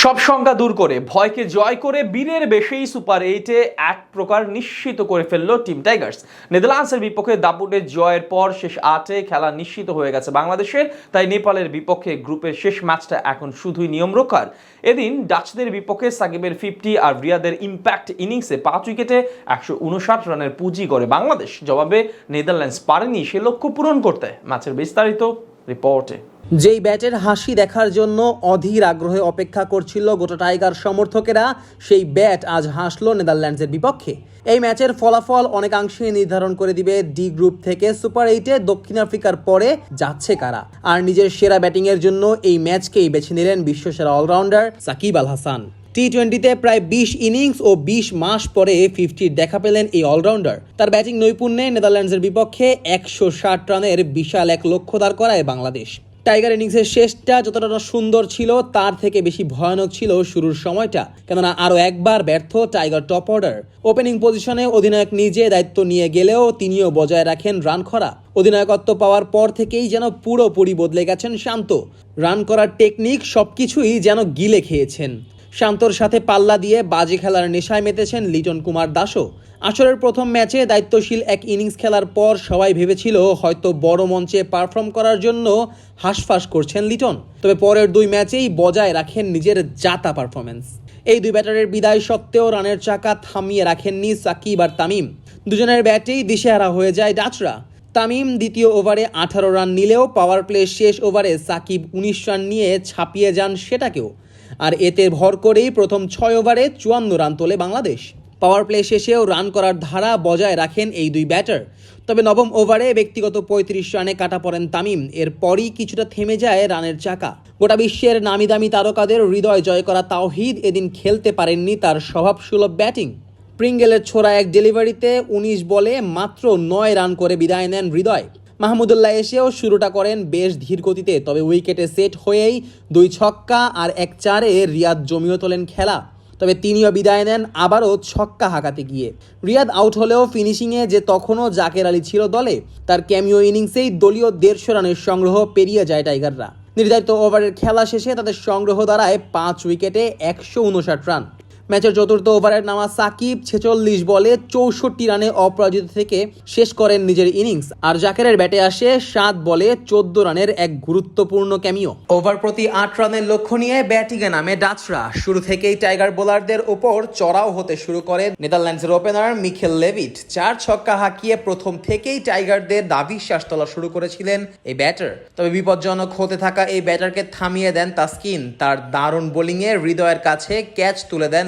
সব শঙ্কা দূর করে ভয়কে জয় করে বীরের বেশেই সুপার এইটে এক প্রকার নিশ্চিত করে ফেললো টিম টাইগার্স। নেদারল্যান্ডসের বিপক্ষে দাপুটে জয়ের পর শেষ 8-এ খেলা নিশ্চিত হয়ে গেছে বাংলাদেশের। তাই নেপালের বিপক্ষে গ্রুপের শেষ ম্যাচটা এখন শুধুই নিয়ম রক্ষার। এদিন ডাচদের বিপক্ষে সাকিবের 50 আর রিয়াদের ইম্প্যাক্ট ইনিংসে 5 উইকেটে 159 রানের পুঁজি করে বাংলাদেশ। জবাবে নেদারল্যান্ডস পারেনি সে লক্ষ্য পূরণ করতে। ম্যাচের বিস্তারিত রিপোর্টে। যেই ব্যাটের হাসি দেখার জন্য অধীর আগ্রহে অপেক্ষা করছিল গোটা টাইগার সমর্থকেরা, সেই ব্যাট আজ হাসলো নেদারল্যান্ডসের বিপক্ষে। এই ম্যাচের ফলাফল অনেকাংশে নির্ধারণ করে দিবে ডি গ্রুপ থেকে সুপার এইটে দক্ষিণ আফ্রিকার পরে যাচ্ছে কারা। আর নিজের সেরা ব্যাটিংয়ের জন্য এই ম্যাচকেই বেছে নিলেন বিশ্বসেরা অলরাউন্ডার সাকিব আল হাসান। টি-20তে প্রায় 20 ইনিংস ও 20 মাস পরে 50 দেখা পেলেন এই অলরাউন্ডার। তার ব্যাটিং নৈপুণ্যে নেদারল্যান্ডসের বিপক্ষে 160 রানের বিশাল এক লক্ষ্য দাঁড় করায় বাংলাদেশ। টাইগার ইনিংসের শেষটা যতটা সুন্দর ছিল তার থেকে বেশি ভয়ানক ছিল শুরুর সময়টা, কেননা আরও একবার ব্যর্থ টাইগার টপ অর্ডার। ওপেনিং পজিশনে অধিনায়ক নিজে দায়িত্ব নিয়ে গেলেও তিনিও বজায় রাখেন রান খরা। অধিনায়কত্ব পাওয়ার পর থেকেই যেন পুরোপুরি বদলে গেছেন শান্ত। রান করার টেকনিক সবকিছুই যেন গিলে খেয়েছেন। শান্তর সাথে পাল্লা দিয়ে বাজি খেলার নেশায় মেতেছেন লিটন কুমার দাসও। আসরের প্রথম ম্যাচে দায়িত্বশীল এক ইনিংস খেলার পর সবাই ভেবেছিল হয়তো বড় মঞ্চে পারফর্ম করার জন্য হাঁসফাঁস করছেন লিটন। তবে পরের 2 ম্যাচেই বজায় রাখেন নিজের জাতা পারফরমেন্স। এই 2 ব্যাটারের বিদায় সত্ত্বেও রানের চাকা থামিয়ে রাখেননি সাকিব আর তামিম। দুজনের ব্যাটেই দিশেহারা হয়ে যায় ডাচরা। তামিম দ্বিতীয় ওভারে 18 রান নিলেও পাওয়ার প্লে শেষ ওভারে সাকিব 19 রান নিয়ে ছাপিয়ে যান সেটাকেও। আর এতে ভর করেই প্রথম 6 ওভারে 54 রান তোলে বাংলাদেশ। পাওয়ার প্লে শেষেও রান করার ধারা বজায় রাখেন এই 2 ব্যাটার। তবে নবম ওভারে ব্যক্তিগত 35 রানে কাটা পড়েন তামিম। এরপরই কিছুটা থেমে যায় রানের চাকা। গোটা বিশ্বের নামি দামি তারকাদের হৃদয় জয় করা তাওহিদ এদিন খেলতে পারেননি তার স্বভাবসুলভ ব্যাটিং। প্রিঙ্গেলের ছোড়া এক ডেলিভারিতে 19 বলে মাত্র 9 রান করে বিদায় নেন হৃদয়। মাহমুদুল্লাহ এসেও শুরুটা করেন বেশ ধীর গতিতে, তবে উইকেটে সেট হয়েই 2 ছক্কা আর 1 চারে রিয়াদ জমিয়ে তোলেন খেলা। তবে তিনিও বিদায় নেন আবারও ছক্কা হাঁকাতে গিয়ে। রিয়াদ আউট হলেও ফিনিশিংয়ে যে তখনও জাকের আলী ছিল দলে। তার ক্যামিও ইনিংসেই দলীয় 150 রানের সংগ্রহ পেরিয়ে যায় টাইগাররা। নির্ধারিত ওভারের খেলা শেষে তাদের সংগ্রহ দাঁড়ায় 5 উইকেটে 159 রান। ম্যাচের চতুর্থ ওভারের নামা সাকিব 46 বলে 64 রানে অপরাজিত থেকে শেষ করেন নিজের ইনিংস। আর জাকেরের ব্যাটে আসে 7 বলে 14 রানের এক গুরুত্বপূর্ণ ক্যামিও। ওভার প্রতি 8 রানের লক্ষ্য নিয়ে ব্যাটিংয়ে নামে ডাচরা। শুরু থেকেই টাইগার বোলারদের উপর চড়াও হতে শুরু করে নেদারল্যান্ডসের ওপেনার মিখেল লেভিট। 4 ছক্কা হাঁকিয়ে প্রথম থেকেই টাইগারদের দাবিশ্বাস তোলা শুরু করেছিলেন এই ব্যাটার। তবে বিপজ্জনক হতে থাকা এই ব্যাটারকে থামিয়ে দেন তাসকিন। তার দারুণ বোলিংয়ে হৃদয়ের কাছে ক্যাচ তুলে দেন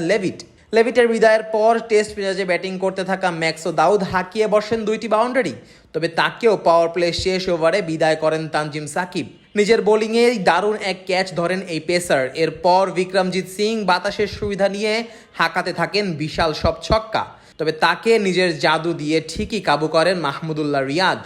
লেভিটের বিদায়ের পর টেস্ট মেজাজে ব্যাটিং করতে থাকা ম্যাক্সো দাউদ হাঁকিয়ে বসেন 2টি বাউন্ডারি। তবে তাকেও পাওয়ার প্লে শেষ ওভারে বিদায় করেন তানজিম সাকিব। নিজের বোলিংয়ে দারুণ এক ক্যাচ ধরেন এই পেসার। এরপর বিক্রমজিৎ সিং বাতাসের সুবিধা নিয়ে হাঁকাতে থাকেন বিশাল সব ছক্কা। তবে তাকে নিজের জাদু দিয়ে ঠিকই কাবু করেন মাহমুদুল্লাহ রিয়াদ।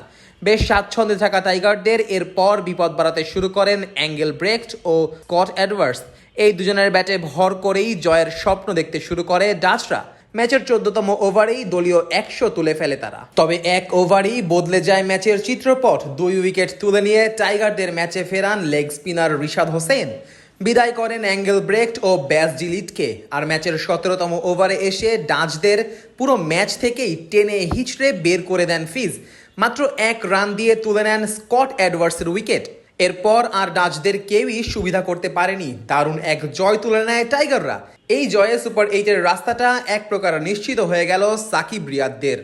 বেশ স্বাচ্ছন্দ্যে থাকা টাইগারদের এরপর বিপদ বাড়াতে শুরু করেন অ্যাঙ্গেল ব্রেক্ট ও স্কট এডওয়ার্ডস। এই দুজনের ব্যাটে ভর করেই জয়ের স্বপ্ন দেখতে শুরু করে ডাচরা। ম্যাচের 14তম ওভারেই দলীয় 100 তুলে ফেলে তারা। তবে 1 ওভারেই বদলে যায় ম্যাচের চিত্রপট। 2 উইকেট তুলে নিয়ে টাইগারদের ম্যাচে ফেরান লেগ স্পিনার রিশাদ হোসেন। বিদায় করেন অ্যাঙ্গেল ব্রেক্ট ও ব্যাসজিলিটকে। আর ম্যাচের 17তম ওভারে এসে ডাচদের পুরো ম্যাচ থেকেই টেনে হিচড়ে বের করে দেন ফিজ। মাত্র 1 রান দিয়ে তুলে নেন স্কট এডওয়ার্ডসের উইকেট। এরপর আর ডাচদের কেউই সুবিধা করতে পারেনি। দারুণ এক জয় তুলে নেয় টাইগাররা। এই জয়ে সুপার এইটের রাস্তাটা এক প্রকার নিশ্চিত হয়ে গেল সাকিব রিয়াদদের।